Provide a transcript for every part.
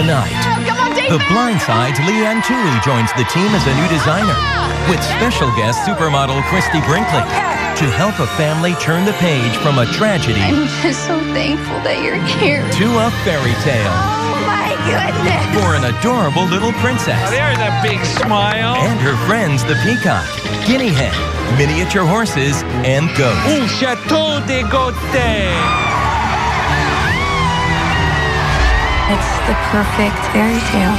night. The Blind Side's Leanne Tooley joins the team as a new designer with special guest supermodel Christy Brinkley to help a family turn the page from a tragedy I'm just so thankful that you're here. to a fairy tale Oh my goodness. for an adorable little princess There's a big smile. and her friends the peacock, guinea hen, miniature horses, and goats. Un chateau de Gautier. It's the perfect fairy tale.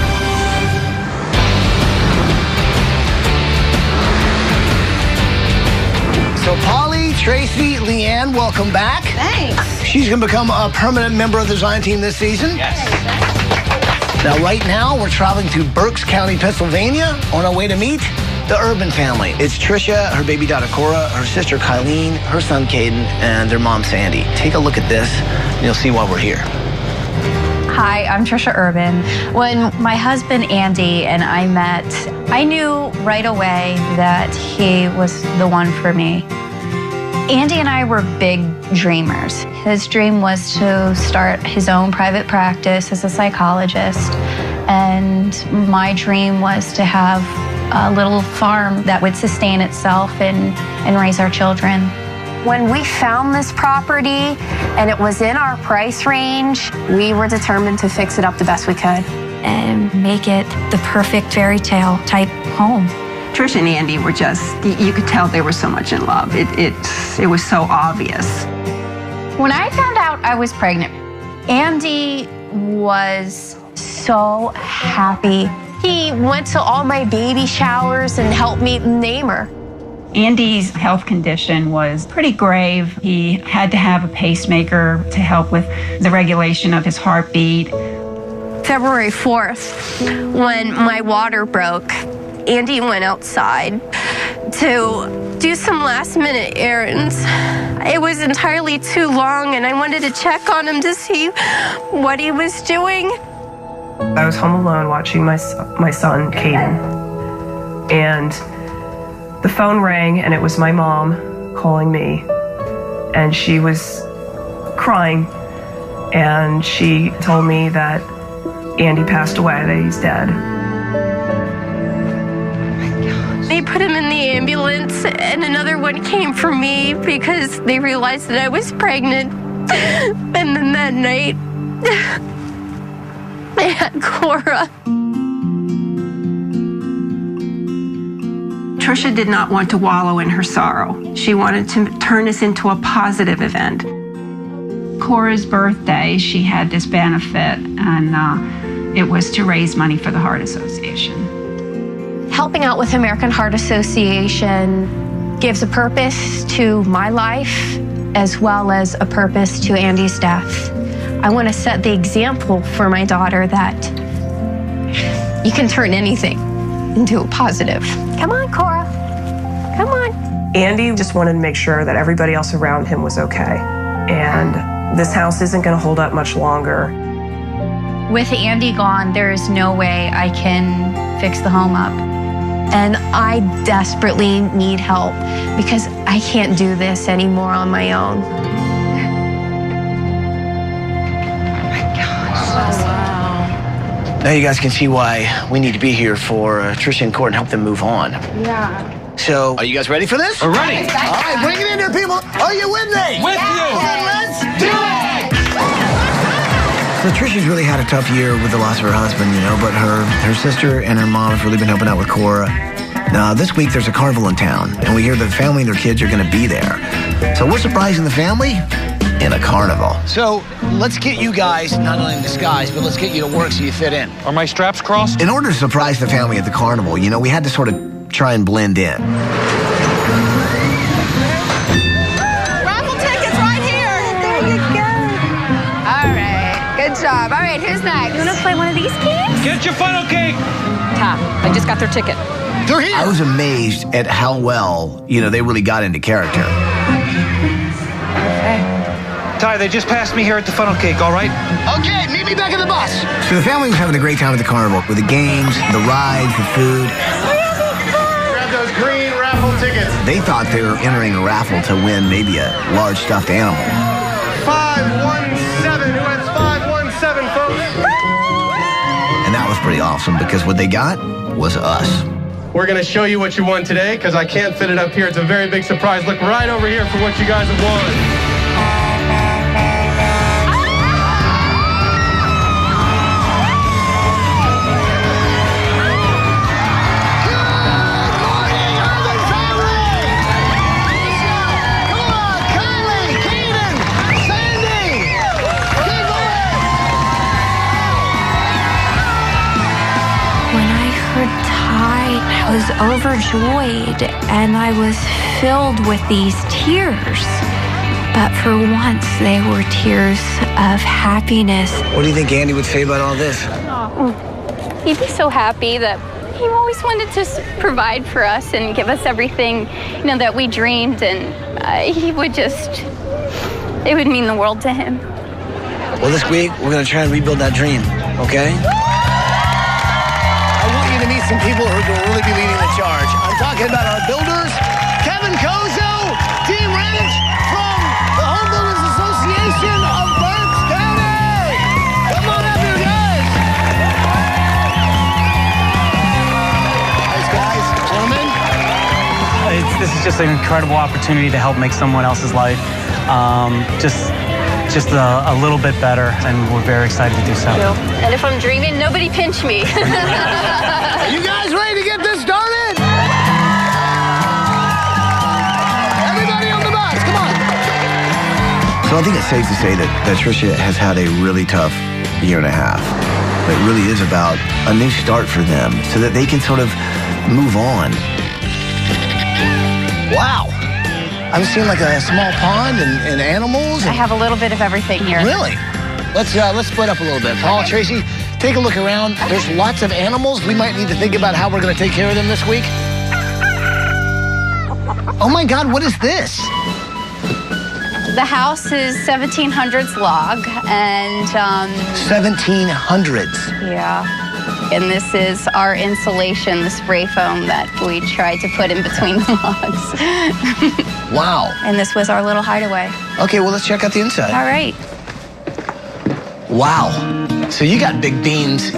So Polly, Tracy, Leanne, welcome back. Thanks. She's going to become a permanent member of the design team this season. Yes. Now, right now, we're traveling to Berks County, Pennsylvania, on our way to meet the Urban family. It's Trisha, her baby daughter Cora, her sister Kylene, her son Caden, and their mom Sandy. Take a look at this, and you'll see why we're here. Hi, I'm Trisha Urban. When my husband Andy and I met, I knew right away that he was the one for me. Andy and I were big dreamers. His dream was to start his own private practice as a psychologist, and my dream was to have a little farm that would sustain itself and raise our children. When we found this property and it was in our price range, we were determined to fix it up the best we could and make it the perfect fairy tale type home. Trish and Andy were just, you could tell they were so much in love. It was so obvious. When I found out I was pregnant, Andy was so happy. He went to all my baby showers and helped me name her. Andy's health condition was pretty grave. He had to have a pacemaker to help with the regulation of his heartbeat. February 4th, when my water broke, Andy went outside to do some last-minute errands. It was entirely too long, and I wanted to check on him to see what he was doing. I was home alone watching my son, Caden, and the phone rang, and it was my mom calling me, and she was crying, and she told me that Andy passed away, that he's dead. They put him in the ambulance, and another one came for me because they realized that I was pregnant. And then that night, they had Cora. Trisha did not want to wallow in her sorrow. She wanted to turn this into a positive event. Cora's birthday, she had this benefit, and it was to raise money for the Heart Association. Helping out with American Heart Association gives a purpose to my life as well as a purpose to Andy's death. I want to set the example for my daughter that you can turn anything into a positive. Come on, Cora. Come on. Andy just wanted to make sure that everybody else around him was okay. And this house isn't going to hold up much longer. With Andy gone, there is no way I can fix the home up. And I desperately need help because I can't do this anymore on my own. Now you guys can see why we need to be here for Trisha and Court and help them move on. Yeah. So, are you guys ready for this? We're ready. All right, bring it in here, people. Are you with me? With you. And let's do it! So Trisha's really had a tough year with the loss of her husband, you know, but her sister and her mom have really been helping out with Cora. Now, this week there's a carnival in town, and we hear the family and their kids are going to be there. So we're surprising the family in a carnival. So let's get you guys, not only in disguise, but let's get you to work so you fit in. Are my straps crossed? In order to surprise the family at the carnival, you know, we had to sort of try and blend in. Raffle tickets right here. There you go. All right. Good job. All right, who's next? You want to play one of these games? Get your funnel cake. Tom, I just got their ticket. They're here. I was amazed at how well, you know, they really got into character. Ty, they just passed me here at the funnel cake, all right? Okay, meet me back at the bus. So the family was having a great time at the carnival with the games, the rides, the food. Grab those green raffle tickets. They thought they were entering a raffle to win maybe a large stuffed animal. 517. Who has 517, folks? was pretty awesome because what they got was us. We're going to show you what you won today because I can't fit it up here. It's a very big surprise. Look right over here for what you guys have won. I was overjoyed and I was filled with these tears. But for once, they were tears of happiness. What do you think Andy would say about all this? Oh, he'd be so happy that he always wanted to provide for us and give us everything, that we dreamed. And he would it would mean the world to him. Well, this week, we're going to try and rebuild that dream, okay? To meet some people who will really be leading the charge. I'm talking about our builders, Kevin Kozo, Team Ranch from the Home Builders Association of Berks County. Come on up here, guys. Nice guys, gentlemen. This is just an incredible opportunity to help make someone else's life just a little bit better, and we're very excited to do so. And if I'm dreaming, nobody pinch me. Are you guys ready to get this started? Everybody on the bus, come on. So I think it's safe to say that Tricia has had a really tough year and a half. It really is about a new start for them so that they can sort of move on. Wow. I'm seeing like a small pond and animals. I have a little bit of everything here. Really? Let's split up a little bit. Paul, Tracy, take a look around. There's lots of animals. We might need to think about how we're going to take care of them this week. Oh my God, what is this? The house is 1700s log, and 1700s. Yeah. And this is our insulation, the spray foam that we tried to put in between the logs. Wow. And this was our little hideaway. Okay, well, let's check out the inside. All right. Wow. So you got big beans.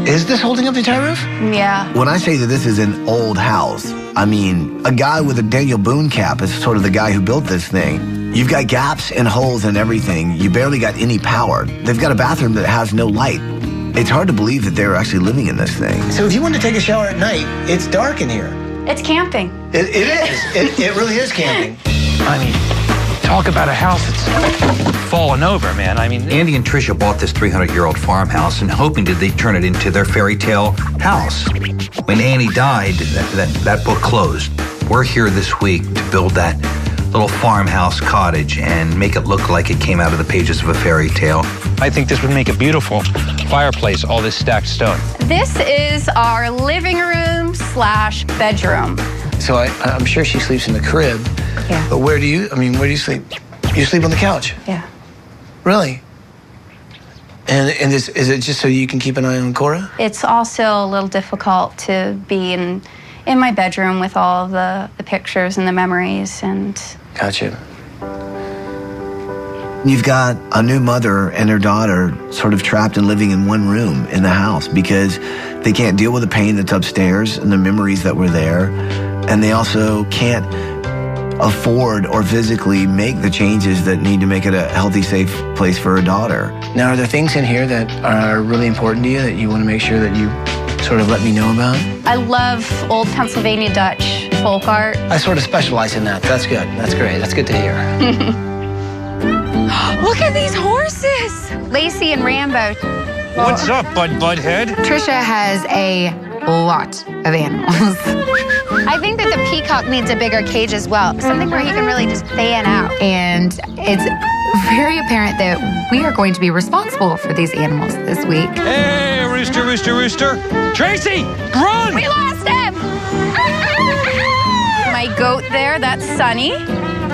Is this holding up the entire roof? Yeah. When I say that this is an old house, I mean, a guy with a Daniel Boone cap is sort of the guy who built this thing. You've got gaps and holes and everything. You barely got any power. They've got a bathroom that has no light. It's hard to believe that they're actually living in this thing. So if you want to take a shower at night, it's dark in here. It's camping. It is. It really is camping. I mean, talk about a house that's fallen over, man. I mean, Andy and Tricia bought this 300-year-old farmhouse and hoping that they'd turn it into their fairy tale house. When Andy died, that book closed. We're here this week to build that little farmhouse cottage and make it look like it came out of the pages of a fairy tale. I think this would make a beautiful fireplace, all this stacked stone. This is our living room / bedroom. So I'm sure she sleeps in the crib. Yeah. But where do you sleep? You sleep on the couch? Yeah. Really? And is it just so you can keep an eye on Cora? It's also a little difficult to be in my bedroom with all the pictures and the memories and... Gotcha. You've got a new mother and her daughter sort of trapped and living in one room in the house because they can't deal with the pain that's upstairs and the memories that were there. And they also can't afford or physically make the changes that need to make it a healthy, safe place for her daughter. Now, are there things in here that are really important to you that you want to make sure that you sort of let me know about? I love old Pennsylvania Dutch folk art. I sort of specialize in that. That's good. That's great. That's good to hear. Look at these horses! Lacey and Rambo. What's up, Budhead? Tricia has a lot of animals. I think that the peacock needs a bigger cage as well. Something where he can really just fan out. And it's very apparent that we are going to be responsible for these animals this week. Hey, rooster, rooster, rooster. Tracy, run! We lost him! My goat there, that's Sunny.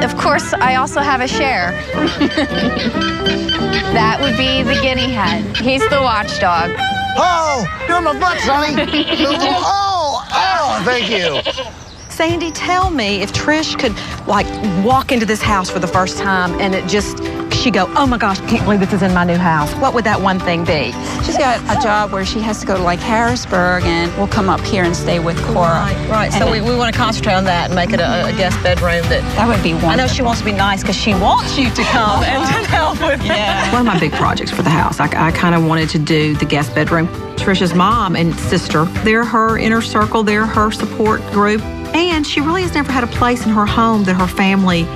Of course, I also have a share. That would be the guinea hen. He's the watchdog. Oh, you're in my butt, Sonny. Oh, thank you. Sandy, tell me if Trish could, walk into this house for the first time and does she go, oh my gosh, I can't believe this is in my new house? What would that one thing be? She's got a job where she has to go to like Harrisburg, and we'll come up here and stay with Cora. Right. So we want to concentrate on that and make it a guest bedroom. That would be wonderful. I know she wants to be nice because she wants you to come and to help with that. One of my big projects for the house, I kind of wanted to do the guest bedroom. Trisha's mom and sister, they're her inner circle, they're her support group. And she really has never had a place in her home that her family,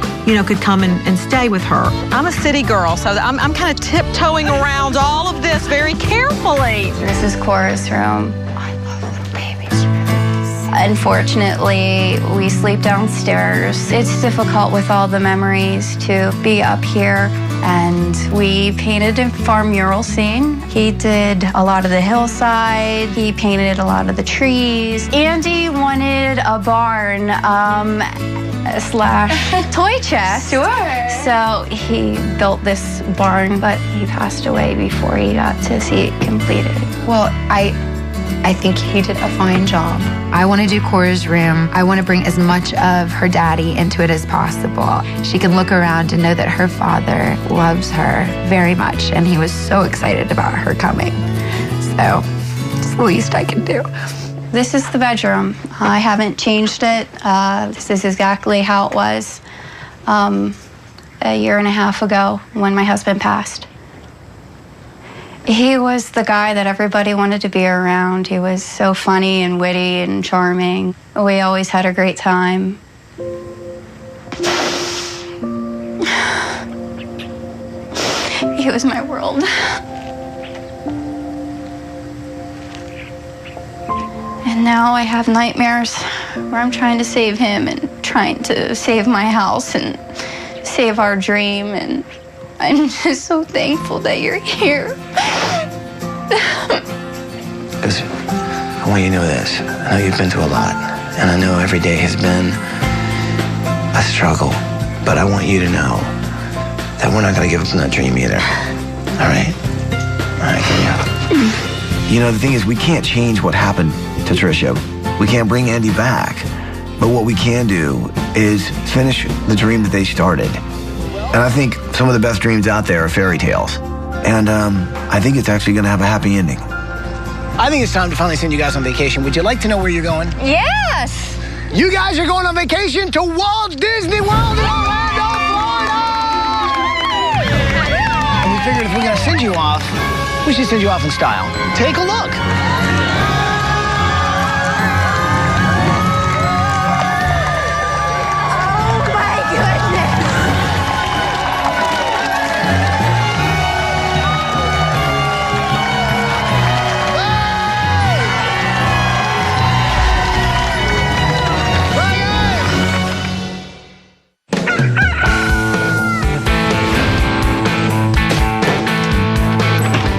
could come and stay with her. I'm a city girl, so I'm kind of tiptoeing around all of this very carefully. This is Cora's room. I love little babies. Unfortunately, we sleep downstairs. It's difficult with all the memories to be up here. And we painted a farm mural scene. He did a lot of the hillside. He painted a lot of the trees. Andy wanted a barn / toy chest. Sure. So he built this barn, but he passed away before he got to see it completed. Well, I think he did a fine job. I want to do Cora's room. I want to bring as much of her daddy into it as possible. She can look around and know that her father loves her very much, and he was so excited about her coming. So it's the least I can do. This is the bedroom. I haven't changed it. This is exactly how it was a year and a half ago when my husband passed. He was the guy that everybody wanted to be around. He was so funny and witty and charming. We always had a great time. He was my world. And now I have nightmares where I'm trying to save him and trying to save my house and save our dream. And I'm just so thankful that you're here. Listen, I want you to know this. I know you've been through a lot, and I know every day has been a struggle, but I want you to know that we're not going to give up on that dream either. All right? All right, yeah. The thing is, we can't change what happened to Trisha. We can't bring Andy back. But what we can do is finish the dream that they started. And I think some of the best dreams out there are fairy tales. And I think it's actually going to have a happy ending. I think it's time to finally send you guys on vacation. Would you like to know where you're going? Yes! You guys are going on vacation to Walt Disney World in Orlando, Florida! And we figured if we're going to send you off, we should send you off in style. Take a look.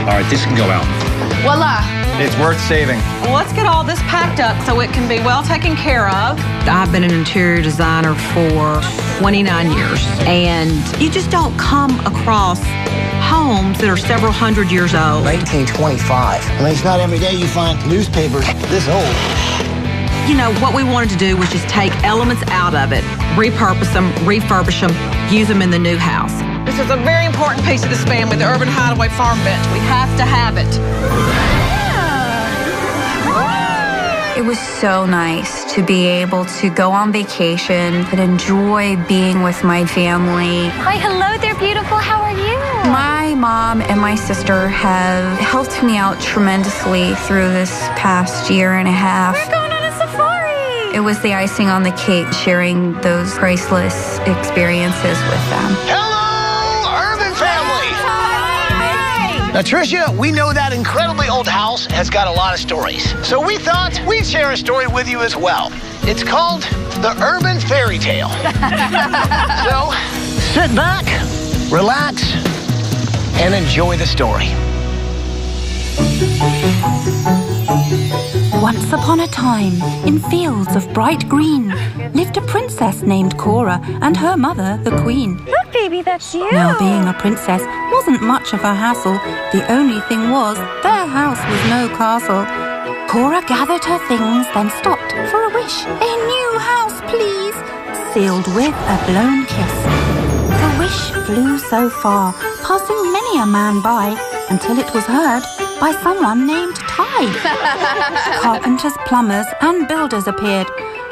All right, this can go out. Voila. It's worth saving. Well, let's get all this packed up so it can be well taken care of. I've been an interior designer for 29 years, and you just don't come across homes that are several hundred years old. 1925. I mean, it's not every day you find newspapers this old. What we wanted to do was just take elements out of it, repurpose them, refurbish them, use them in the new house. This is a very important piece of this family, the Urban Hideaway Farm Bench. We have to have it. It was so nice to be able to go on vacation and enjoy being with my family. Why, hello there, beautiful. How are you? My mom and my sister have helped me out tremendously through this past year and a half. We're going on a safari. It was the icing on the cake, sharing those priceless experiences with them. Now, Tricia, we know that incredibly old house has got a lot of stories. So we thought we'd share a story with you as well. It's called The Urban Fairy Tale. So sit back, relax, and enjoy the story. Once upon a time, in fields of bright green, lived a princess named Cora and her mother, the queen. Look, baby, that's you. Now, being a princess wasn't much of a hassle. The only thing was, their house was no castle. Cora gathered her things, then stopped for a wish. A new house, please, sealed with a blown kiss. The wish flew so far, passing many a man by, until it was heard by someone named Tide. Carpenters, plumbers, and builders appeared.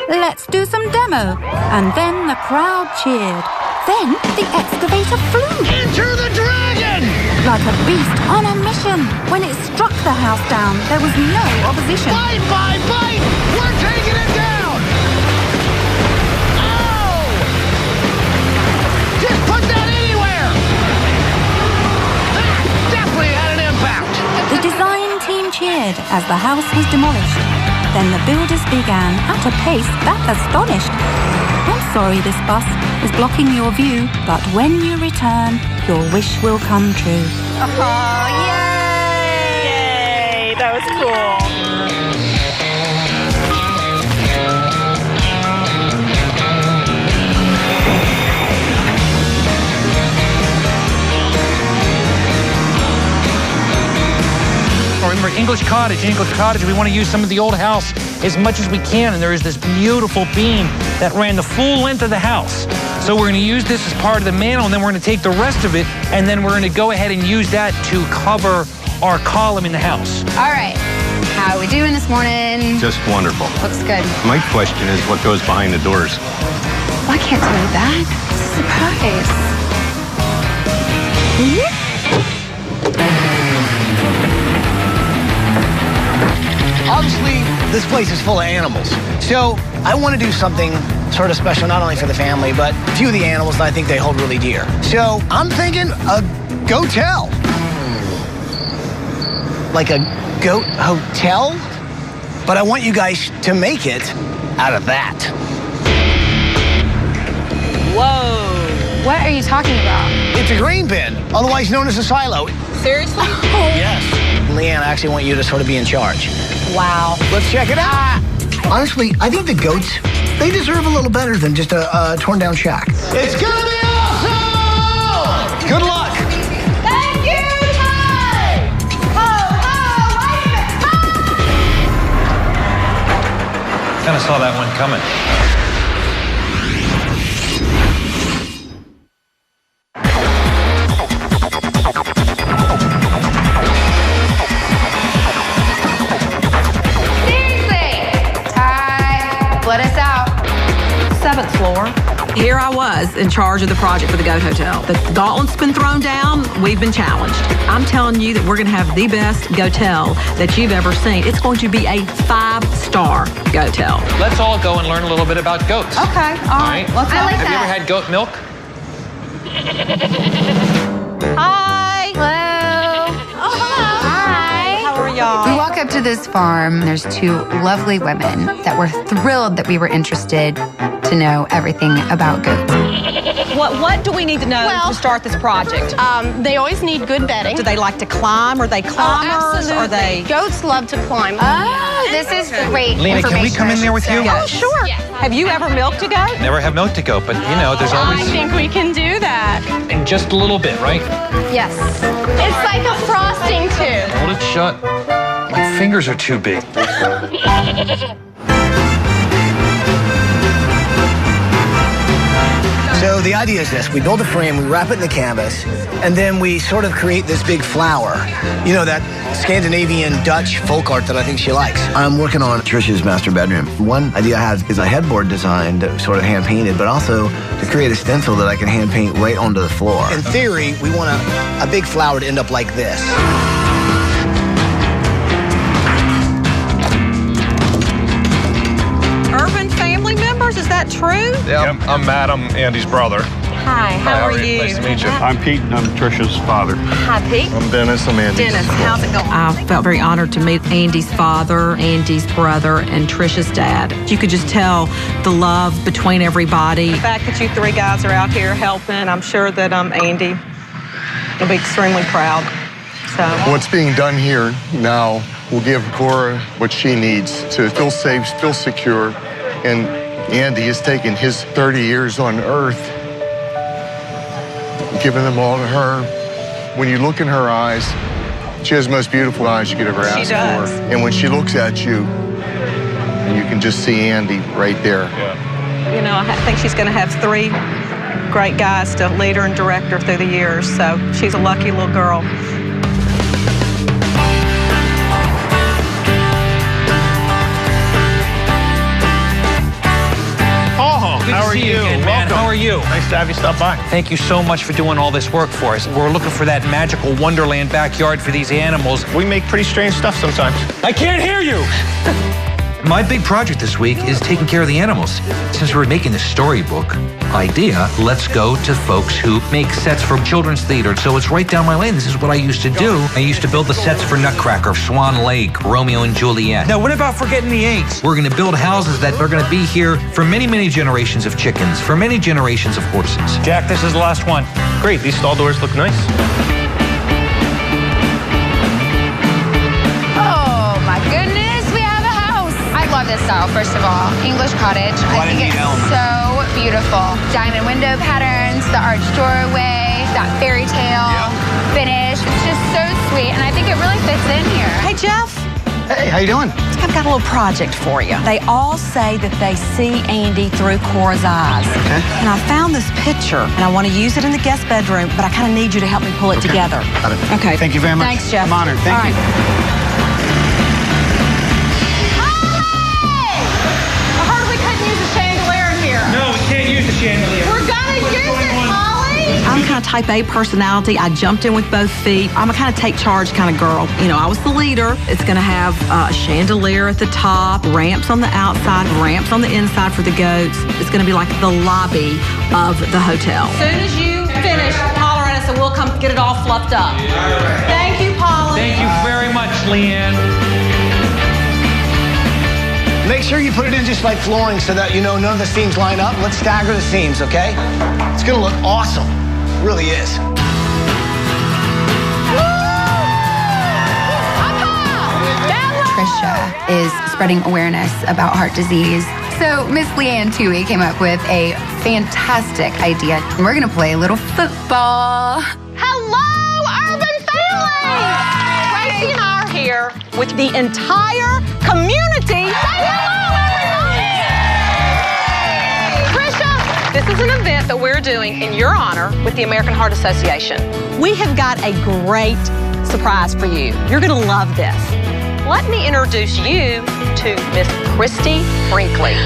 Let's do some demo. And then the crowd cheered. Then the excavator flew. Enter the dragon! Like a beast on a mission. When it struck the house down, there was no opposition. Bite, bite, bite! We're taking it down! Oh! Just put that anywhere! That definitely had an impact! The design team cheered as the house was demolished. Then the builders began at a pace that astonished. I'm sorry this bus is blocking your view, but when you return, your wish will come true. Oh, yay! Yay! That was cool. Remember English Cottage, we want to use some of the old house as much as we can, and there is this beautiful beam that ran the full length of the house. So we're going to use this as part of the mantle, and then we're going to take the rest of it, and then we're going to go ahead and use that to cover our column in the house. All right. How are we doing this morning? Just wonderful. Looks good. My question is, what goes behind the doors? Well, I can't tell you that. It's a surprise. Obviously, this place is full of animals. So I want to do something sort of special, not only for the family, but a few of the animals that I think they hold really dear. So I'm thinking a goat-tell. Like a goat hotel? But I want you guys to make it out of that. Whoa. What are you talking about? It's a grain bin, otherwise known as a silo. Seriously? Yes. Leanne, I actually want you to sort of be in charge. Wow. Let's check it out. Honestly, I think the goats, they deserve a little better than just a torn down shack. It's gonna be awesome! Good luck. Thank you, Ty! Kind of saw that one coming. Let us out. 7th floor. Here I was in charge of the project for the Goat Hotel. The gauntlet's been thrown down. We've been challenged. I'm telling you that we're going to have the best Goat-tel that you've ever seen. It's going to be a 5-star Goat-tel. Let's all go and learn a little bit about goats. Okay, all right. Let's I like Have you ever that. had goat milk? Hi. Hello. Oh, hello. Hi. How are y'all? We walk up to this farm. There's 2 lovely women that were thrilled that we were interested to know everything about goats. What do we need to know to start this project? They always need good bedding. Do they like to climb? Are they climbers? Absolutely. Are they? Goats love to climb. Oh, this is great Lena, can we come in there with you? Oh, sure. Have you ever milked a goat? Never have milk to go, but you know, there's I always think we can do that. in just a little bit, right? Yes. It's like a frosting tube. Hold it shut. My fingers are too big. So the idea is this. We build a frame, we wrap it in the canvas, and then we sort of create this big flower. You know, that Scandinavian Dutch folk art that I think she likes. I'm working on Trisha's master bedroom. One idea I have is a headboard design that sort of hand-painted, but also to create a stencil that I can hand-paint right onto the floor. In theory, we want a big flower to end up like this. Urban family members? Is that true? Yeah, I'm Matt. I'm Andy's brother. Hi, how are you? Nice to meet you. I'm Pete, and I'm Trisha's father. Hi, Pete. I'm Dennis. I'm Andy's. Dennis, how's it going? I felt very honored to meet Andy's father, Andy's brother, and Trisha's dad. You could just tell the love between everybody. The fact that you 3 guys are out here helping, I'm sure that Andy will be extremely proud. So What's being done here now will give Cora what she needs to feel safe, feel secure, and Andy has taken his 30 years on Earth, giving them all to her. When you look in her eyes, she has the most beautiful eyes you could ever ask for. And when she looks at you, you can just see Andy right there. you know, I think she's going to have 3 great guys to lead her and direct her through the years. So she's a lucky little girl. How are you? Welcome. How are you? Nice to have you stop by. Thank you so much for doing all this work for us. We're looking for that magical wonderland backyard for these animals. We make pretty strange stuff sometimes. I can't hear you! My big project this week is taking care of the animals. Since we're making this storybook idea, let's go to folks who make sets for children's theater. So it's right down my lane. This is what I used to do. I used to build the sets for Nutcracker, Swan Lake, Romeo and Juliet. Now, what about forgetting the eggs? We're going to build houses that are going to be here for many, many generations of chickens, for many generations of horses. Jack, this is the last one. Great. These stall doors look nice. I love this style, first of all. English cottage. I think it's so beautiful. Diamond window patterns, the arched doorway, that fairy tale finish. It's just so sweet, and I think it really fits in here. Hey, Jeff. Hey, how you doing? I've got a little project for you. They all say that they see Andy through Cora's eyes. Okay. And I found this picture, and I want to use it in the guest bedroom, but I kind of need you to help me pull it together. Got it. Okay. Thank you very much. Thanks, Jeff. I'm honored. Thank you. We're gonna use it, Holly! I'm kind of type A personality. I jumped in with both feet. I'm a kind of take charge kind of girl. You know, I was the leader. It's going to have a chandelier at the top, ramps on the outside, ramps on the inside for the goats. It's going to be like the lobby of the hotel. As soon as you finish, holler at us and we'll come get it all fluffed up. Thank you, Polly. Thank you very much, Leanne. Make sure you put it in just like flooring so that you know none of the seams line up. Let's stagger the seams, okay? It's gonna look awesome. It really is. Trisha is spreading awareness about heart disease. So Miss Leanne Toohey came up with a fantastic idea. We're gonna play a little football. Hello, urban family! Tracy and I are here with the entire community. Trisha, this is an event that we're doing in your honor with the American Heart Association. We have got a great surprise for you. You're gonna love this. Let me introduce you to Miss Christy Brinkley.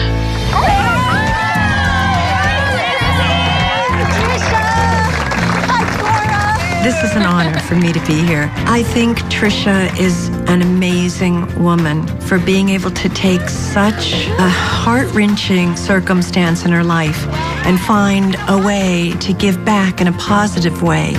This is an honor for me to be here. I think Trisha is an amazing woman for being able to take such a heart-wrenching circumstance in her life and find a way to give back in a positive way.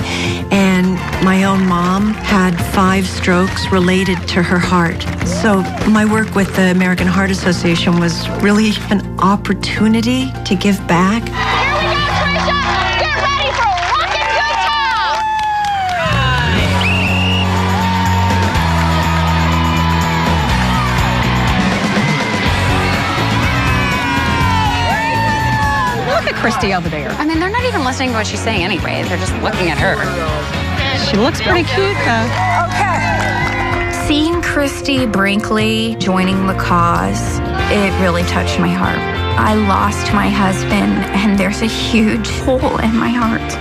And my own mom had 5 strokes related to her heart. So my work with the American Heart Association was really an opportunity to give back. Christy over there. I mean, they're not even listening to what she's saying anyway. They're just looking at her. She looks pretty cute, though. Okay. Seeing Christy Brinkley joining the cause, it really touched my heart. I lost my husband, and there's a huge hole in my heart.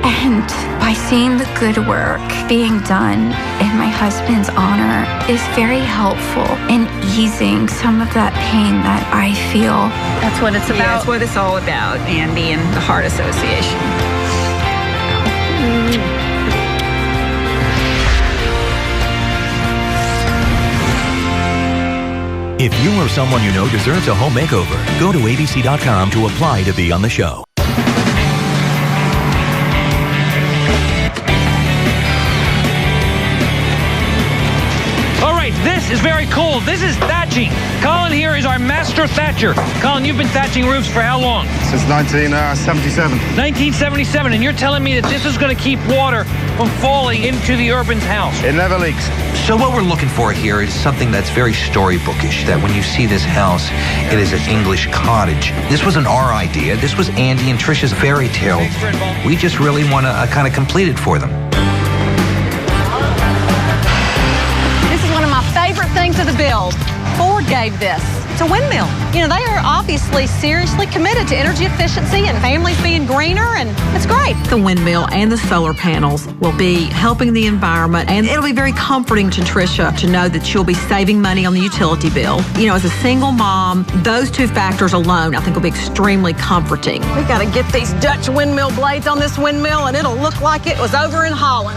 And by seeing the good work being done in my husband's honor is very helpful in easing some of that pain that I feel. That's what it's about. Yeah, that's what it's all about, Andy and the Heart Association. If you or someone you know deserves a home makeover, go to abc.com to apply to be on the show. This is very cool. This is thatching. Colin here is our master thatcher. Colin, you've been thatching roofs for how long? Since 1977. 1977, and you're telling me that this is going to keep water from falling into the urban's house. It never leaks. So what we're looking for here is something that's very storybookish, that when you see this house, it is an English cottage. This wasn't our idea. This was Andy and Trisha's fairy tale. We just really want to kind of complete it for them. Favorite thing to the build. Ford gave this It's a windmill. You know, they are obviously seriously committed to energy efficiency and families being greener, and it's great. The windmill and the solar panels will be helping the environment, and it'll be very comforting to Tricia to know that she'll be saving money on the utility bill. You know, as a single mom, those two factors alone, I think, will be extremely comforting. We got to get these Dutch windmill blades on this windmill, and it'll look like it was over in Holland.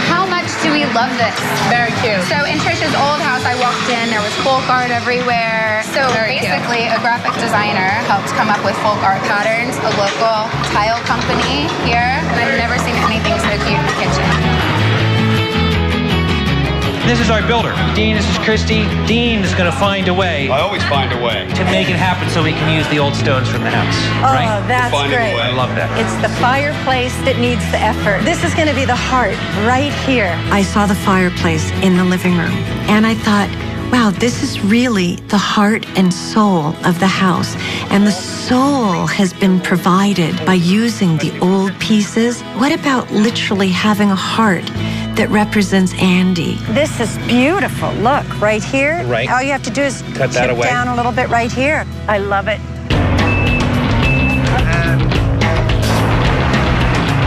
How much do we love this? Very cute. So in Trisha's old house, I walked in, there was folk art everywhere. So basically, a graphic designer helped come up with folk art patterns, a local tile company here, and I've never seen anything so cute in the kitchen. This is our builder. Dean, this is Christy. Dean is going to find a way. I always find a way. To make it happen so we can use the old stones from the house. Oh, right? that's great. I love that. It's the fireplace that needs the effort. This is going to be the heart right here. I saw the fireplace in the living room, and I thought, wow, this is really the heart and soul of the house. And the soul has been provided by using the old pieces. What about literally having a heart that represents Andy? This is beautiful. Look, right here. Right. All you have to do is cut that chip away down a little bit right here. I love it.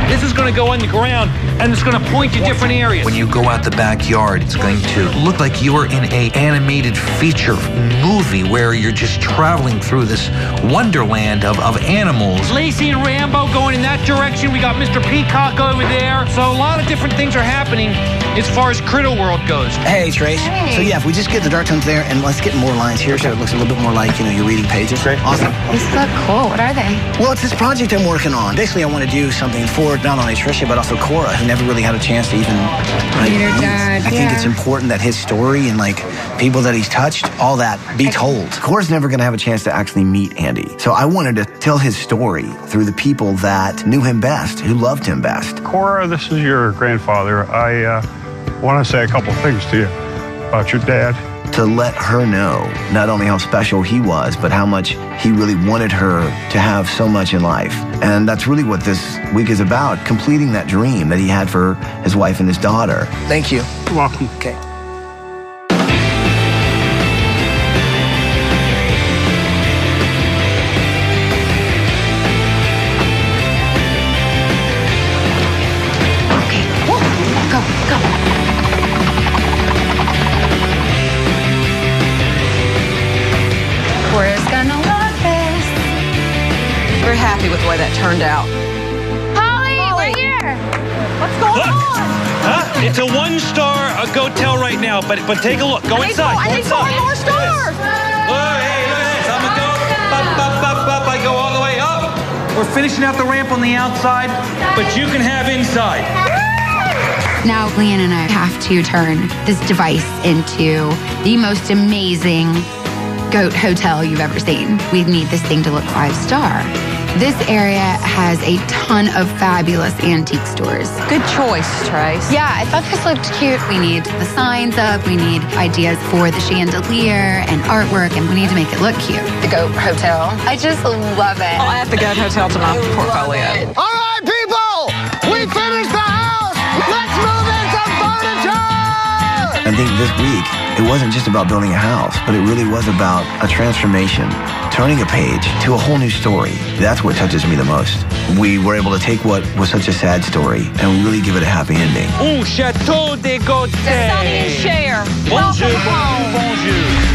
This is going to go in the ground, and it's going to point to different areas. When you go out the backyard, it's going to look like you're in an animated feature movie where you're just traveling through this wonderland of animals. Lacey and Rambo going in that direction. We got Mr. Peacock over there. So a lot of different things are happening as far as Critter World goes. Hey, Trace. Hey. So yeah, if we just get the dark tones there and let's get more lines here so it looks a little bit more like, you know, you're reading pages. Great. Awesome. These look cool. What are they? Well, it's this project I'm working on. Basically, I want to do something for not only Tricia, but also Cora, who never really had a chance to even Meet her dad, I think it's important that his story and like people that he's touched, all that be told. Cora's never going to have a chance to actually meet Andy. So I wanted to tell his story through the people that knew him best, who loved him best. Cora, this is your grandfather. I want to say a couple things to you about your dad. To let her know not only how special he was, but how much he really wanted her to have so much in life. And that's really what this week is about, completing that dream that he had for his wife and his daughter. Thank you. You're welcome. Okay. We're happy with the way that turned out. Holly, we're here. What's going on? Huh? It's a 1-star go-tell right now, but take a look. Go inside. I need 4 more stars. Oh, hey, look at this. I'm going to go up. I go all the way up. We're finishing out the ramp on the outside, but you can have inside. Now, Leanne and I have to turn this device into the most amazing goat hotel you've ever seen. We need this thing to look 5-star. This area has a ton of fabulous antique stores. Good choice, Trace. Yeah, I thought this looked cute. We need the signs up. We need ideas for the chandelier and artwork, and we need to make it look cute. The goat hotel. I just love it. I'll add the goat hotel to my portfolio. All right, people, we finished the house. Let's move in some furniture. I think this week, it wasn't just about building a house, but it really was about a transformation, turning a page to a whole new story. That's what touches me the most. We were able to take what was such a sad story and really give it a happy ending. Ooh, Chateau de Gautier. Sonny and Cher. Bonjour, Welcome home. bonjour.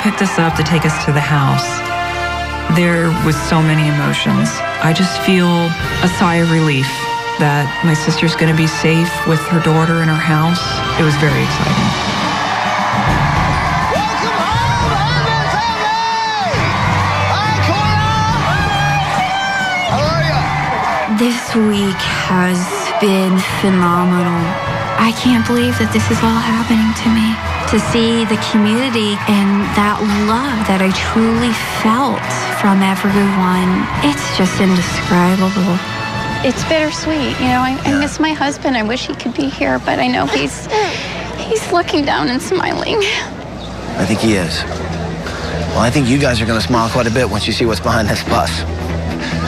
Picked us up to take us to the house. There was so many emotions. I just feel a sigh of relief that my sister's going to be safe with her daughter in her house. It was very exciting. This week has been phenomenal. I can't believe that this is all happening to me. To see the community and that love that I truly felt from everyone, it's just indescribable. It's bittersweet. You know, I miss my husband. I wish he could be here, but I know he's looking down and smiling. I think he is. Well, I think you guys are going to smile quite a bit once you see what's behind this bus.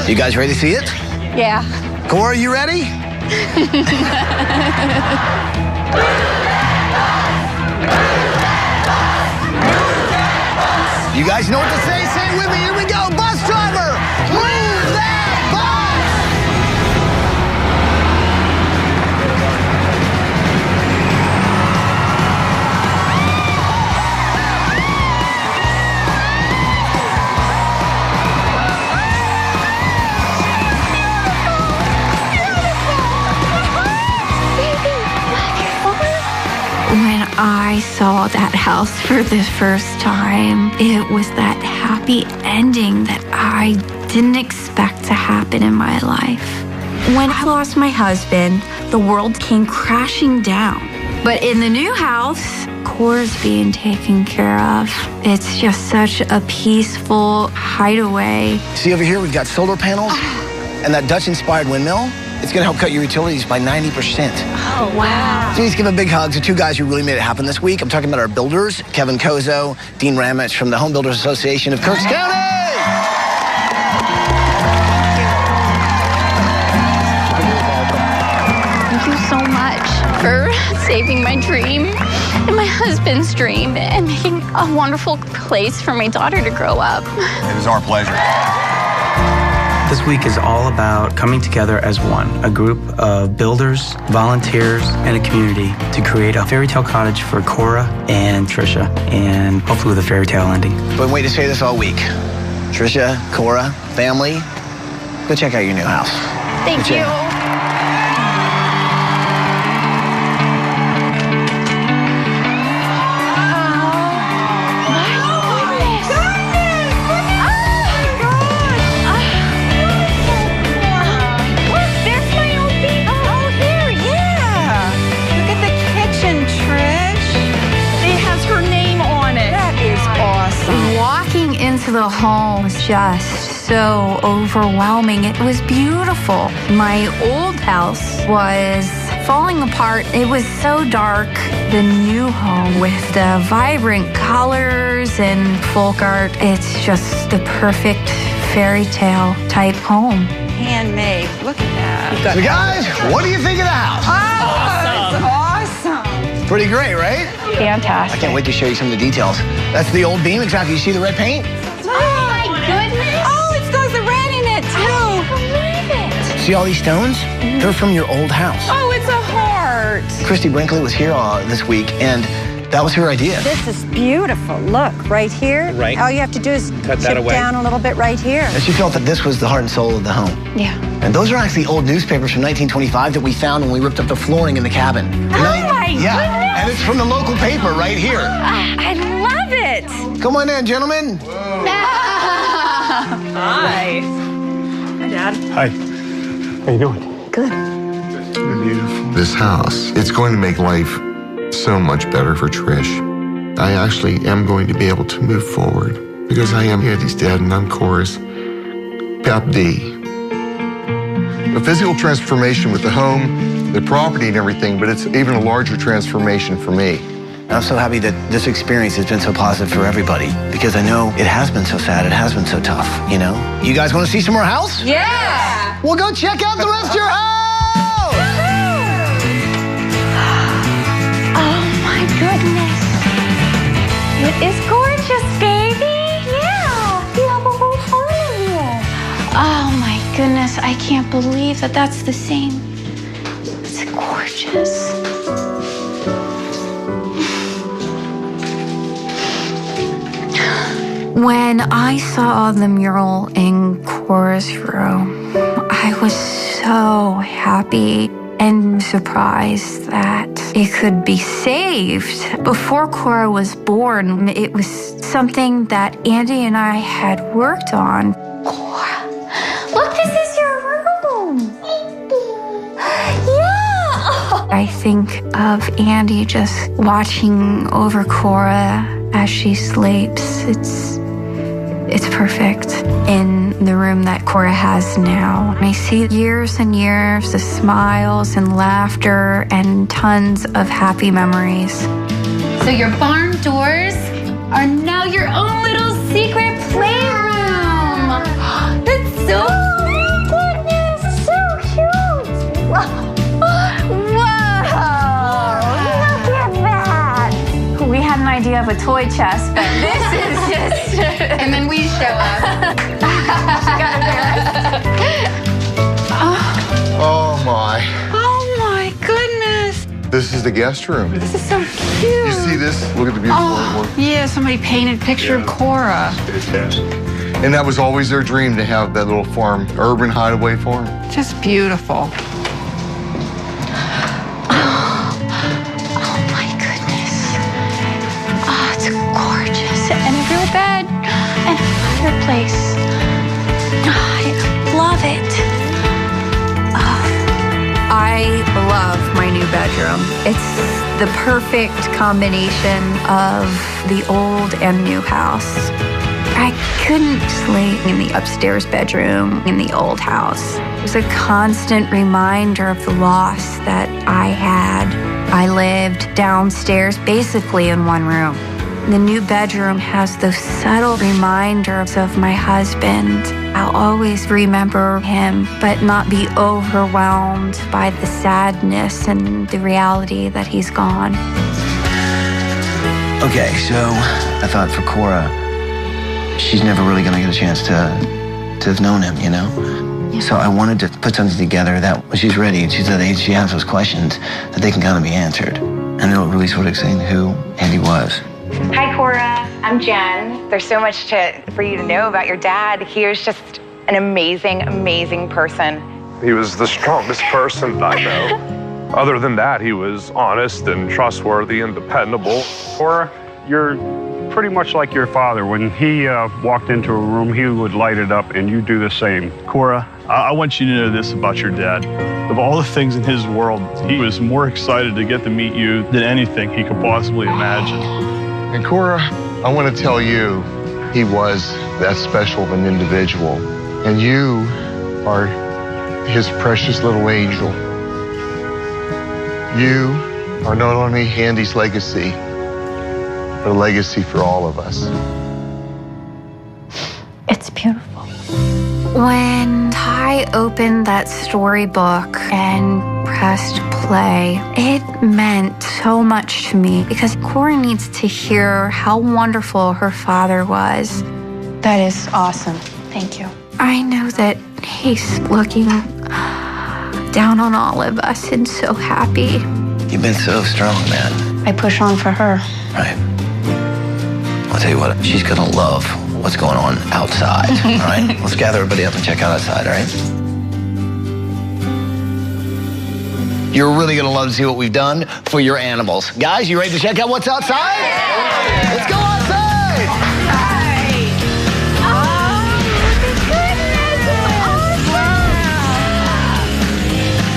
You guys ready to see it? Yeah. Cora, you ready? You guys know what to say? Say it with me. Here we go. Bus driver, move that bus! When I saw that house for the first time, it was that happy ending that I didn't expect to happen in my life. When I lost my husband, the world came crashing down. But in the new house, Cora's being taken care of. It's just such a peaceful hideaway. See over here, we've got solar panels and that Dutch-inspired windmill. It's going to help cut your utilities by 90%. Oh, wow. Please give a big hug to two guys who really made it happen this week. I'm talking about our builders, Kevin Kozo, Dean Ramich from the Home Builders Association of Kirks County. Thank you so much for saving my dream and my husband's dream and making a wonderful place for my daughter to grow up. It is our pleasure. This week is all about coming together as one, a group of builders, volunteers, and a community to create a fairy tale cottage for Cora and Trisha, and hopefully with a fairy tale ending. Been waiting to say this all week. Trisha, Cora, family, go check out your new house. Thank you. The home was just so overwhelming. It was beautiful. My old house was falling apart. It was so dark. The new home with the vibrant colors and folk art, it's just the perfect fairy tale type home. Handmade. Look at that. So guys, what do you think of the house? Oh, it's awesome. Pretty great, right? Fantastic. I can't wait to show you some of the details. That's the old beam. Exactly. You see the red paint? Oh my goodness! Oh, it still has the red in it, too. I can't believe it. See all these stones? They're from your old house. Oh, it's a heart. Christy Brinkley was here this week, and that was her idea. This is beautiful. Look, right here. Right. All you have to do is cut that chip away down a little bit right here. And she felt that this was the heart and soul of the home. Yeah. And those are actually old newspapers from 1925 that we found when we ripped up the flooring in the cabin. Goodness. And it's from the local paper right here. I love it. Come on in, gentlemen. Hi. Hi, Dad. Hi. How you doing? Good. Beautiful. This house, it's going to make life so much better for Trish. I actually am going to be able to move forward because I am Andy's dad and I'm Cora's Pap D. A physical transformation with the home, the property and everything, but it's even a larger transformation for me. I'm so happy that this experience has been so positive for everybody because I know it has been so sad, it has been so tough, you know? You guys want to see some more house? Yeah. Well, go check out the rest of your house! Oh my goodness. It is gorgeous, baby. Yeah. You have a whole farm in here. Oh my goodness. I can't believe that that's the same. It's gorgeous. When I saw the mural in Cora's room, I was so happy and surprised that it could be saved. Before Cora was born, it was something that Andy and I had worked on. Cora, look, this is your room. Yeah. I think of Andy just watching over Cora as she sleeps. It's perfect in the room that Cora has now. I see years and years of smiles and laughter and tons of happy memories. So your barn doors are now your own little secret playroom. That's so idea of a toy chest, but this is just... And then we show up. She got embarrassed. Oh my. Oh my goodness. This is the guest room. This is so cute. You see this? Look at the beautiful artwork. Yeah, somebody painted a picture of Cora. And that was always their dream, to have that little farm, urban hideaway farm. Just beautiful. And a real bed and a fireplace. I love it. I love my new bedroom. It's the perfect combination of the old and new house. I couldn't sleep in the upstairs bedroom in the old house. It was a constant reminder of the loss that I had. I lived downstairs, basically in one room. The new bedroom has those subtle reminders of my husband. I'll always remember him, but not be overwhelmed by the sadness and the reality that he's gone. Okay, so I thought for Cora, she's never really gonna get a chance to have known him, you know? Yeah. So I wanted to put something together that when she's ready and she's at age, she has those questions, that they can kind of be answered. And it'll really sort of explain who Andy was. Hi, Cora. I'm Jen. There's so much for you to know about your dad. He was just an amazing, amazing person. He was the strongest person I know. Other than that, he was honest and trustworthy and dependable. Cora, you're pretty much like your father. When he walked into a room, he would light it up, and you do the same. Cora, I want you to know this about your dad. Of all the things in his world, he was more excited to get to meet you than anything he could possibly imagine. And Cora, I want to tell you, he was that special of an individual. And you are his precious little angel. You are not only Andy's legacy, but a legacy for all of us. It's beautiful. When Ty opened that storybook and pressed play, it meant so much to me because Cora needs to hear how wonderful her father was. That is awesome. Thank you. I know that he's looking down on all of us and so happy. You've been so strong, man. I push on for her. Right. I'll tell you what, she's gonna love what's going on outside, all right? Let's gather everybody up and check out outside, all right? You're really gonna love to see what we've done for your animals. Guys, you ready to check out what's outside? Yeah. Let's go outside!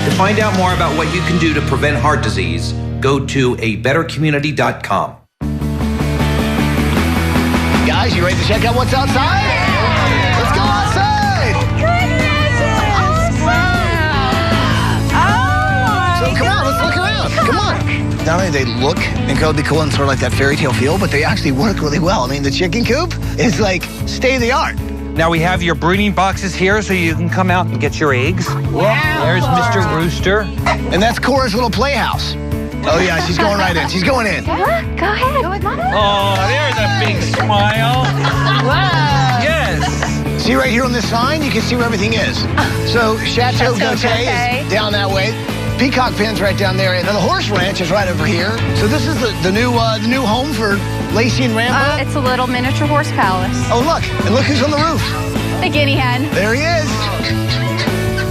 To find out more about what you can do to prevent heart disease, go to abettercommunity.com. Guys, you ready to check out what's outside? Yeah. Let's go outside! So come on, let's look around. Come on. Not only they look incredibly cool and sort of like that fairy tale feel, but they actually work really well. I mean, the chicken coop is like state of the art. Now we have your breeding boxes here so you can come out and get your eggs. Wow. There's Mr. Rooster. And that's Cora's little playhouse. Oh yeah, she's going right in. She's going in. Yeah, go ahead. Go with Mama. Oh, there's a big smile. Wow. Yes. See right here on this sign, you can see where everything is. So Chateau Gautier is down that way. Peacock Pen's right down there, and then the horse ranch is right over here. So this is the new home for Lacey and Rambo. It's a little miniature horse palace. Oh look, and look who's on the roof. The guinea hen. There he is.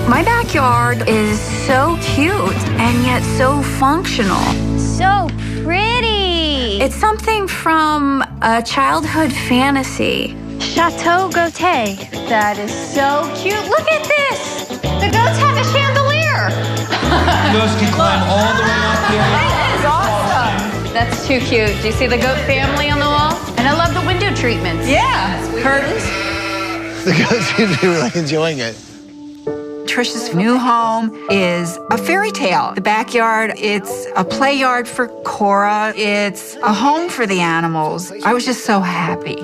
My backyard is so cute and yet so functional. So pretty. It's something from a childhood fantasy. Chateau Gautier. That is so cute. Look at this. The goats have a chandelier. Goats can climb all the way up here. That is awesome. That's too cute. Do you see the goat family on the wall? And I love the window treatments. Yeah, Curtis. Because he's really enjoying it. Trisha's new home is a fairy tale. The backyard, it's a play yard for Cora. It's a home for the animals. I was just so happy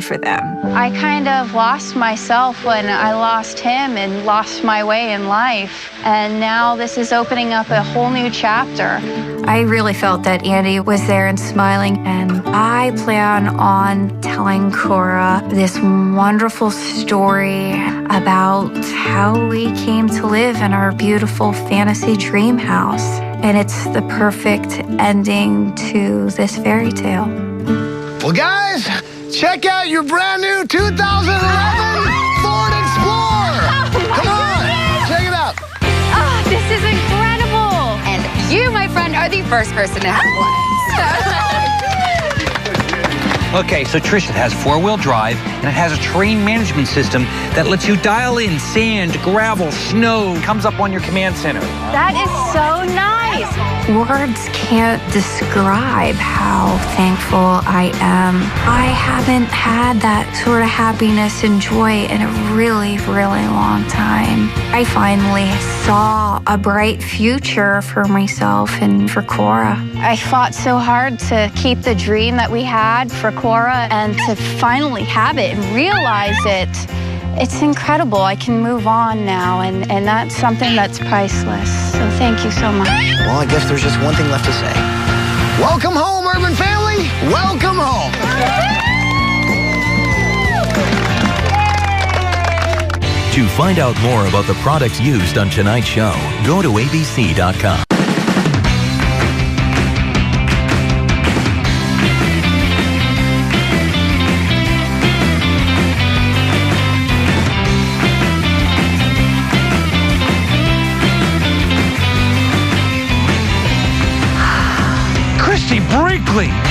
for them. I kind of lost myself when I lost him and lost my way in life. And now this is opening up a whole new chapter. I really felt that Andy was there and smiling. And I plan on telling Cora this wonderful story about how we came to live in our beautiful fantasy dream house. And it's the perfect ending to this fairy tale. Well, guys, check out your brand new 2011 Ford Explorer. Come on, check it out. Oh, this is incredible. And you, my friend, are the first person to have one. Okay, so Trish, it has four-wheel drive, and it has a terrain management system that lets you dial in sand, gravel, snow. Comes up on your command center. That is so nice. Words can't describe how thankful I am. I haven't had that sort of happiness and joy in a really, really long time. I finally saw a bright future for myself and for Cora. I fought so hard to keep the dream that we had for Cora and to finally have it and realize it. It's incredible. I can move on now, and that's something that's priceless. So thank you so much. Well, I guess there's just one thing left to say. Welcome home, Urban family. Welcome home. To find out more about the products used on tonight's show, go to abc.com. Christy Brinkley!